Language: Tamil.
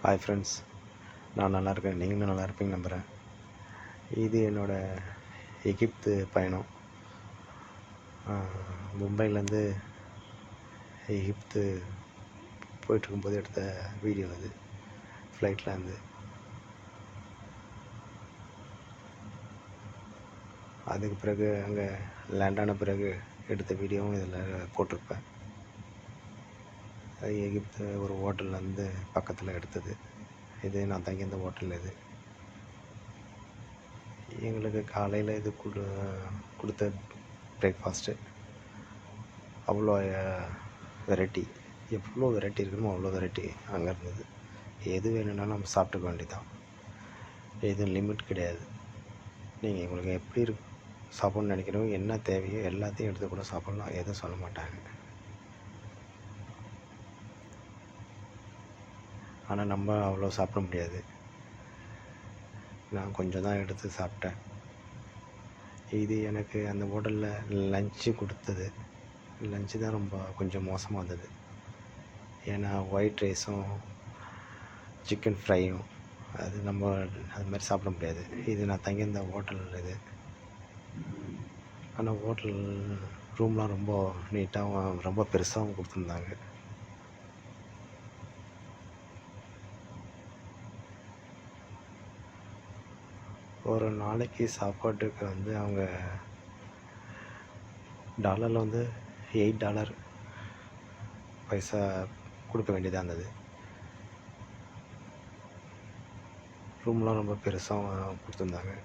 ஹாய் ஃப்ரெண்ட்ஸ், நான் நல்லா இருக்கேன். நீங்களும் நல்லா இருப்பீங்க நம்புகிறேன். இது என்னோடய எகிப்து பயணம். மும்பைலேருந்து எகிப்து போயிட்டுருக்கும்போது எடுத்த வீடியோ இது. ஃப்ளைட்லேருந்து அதுக்கு பிறகு அங்கே லேண்ட் ஆன பிறகு எடுத்த வீடியோவும் இதில் போட்டிருப்பேன். அது எகிப்து ஒரு ஹோட்டல்லேருந்து பக்கத்தில் எடுத்தது. இது நான் தங்கியிருந்த ஹோட்டல். இது எங்களுக்கு காலையில் இது கொடுத்த பிரேக்ஃபாஸ்ட்டு அவ்வளோ வெரைட்டி, எவ்வளோ வெரைட்டி இருக்கணுமோ அவ்வளோ வெரைட்டி அங்கே இருந்தது. எது வேணும்னாலும் நம்ம சாப்பிட்டுக்க வேண்டியதான். எதுவும் லிமிட் கிடையாது. நீங்கள் உங்களுக்கு எப்படி சாப்பிட்ணுன்னு நினைக்கிறோம், என்ன தேவையோ எல்லாத்தையும் எடுத்து கூட சாப்பிட்லாம். எதுவும் சொல்ல மாட்டாங்க. ஆனால் நம்ம அவ்வளோ சாப்பிட முடியாது. நான் கொஞ்சம் தான் எடுத்து சாப்பிட்டேன். இது எனக்கு அந்த ஹோட்டலில் லஞ்சு கொடுத்தது. லஞ்சு தான் ரொம்ப கொஞ்சம் மோசமாக இருந்தது. ஏன்னா ஒயிட் ரைஸும் சிக்கன் ஃப்ரையும் அது நம்ம அது மாதிரி சாப்பிட முடியாது. இது நான் தங்கியிருந்த ஹோட்டல் இது. ஆனால் ஹோட்டல் ரூம்லாம் ரொம்ப நீட்டாகவும் ரொம்ப பெருசாகவும் கொடுத்துருந்தாங்க. ஒரு நாளைக்கு சாப்பாட்டுக்கு அவங்க டாலரில் $8 பைசா கொடுக்க வேண்டியதாக இருந்தது. ரூம்லாம் ரொம்ப பெருசாக கொடுத்துருந்தாங்க.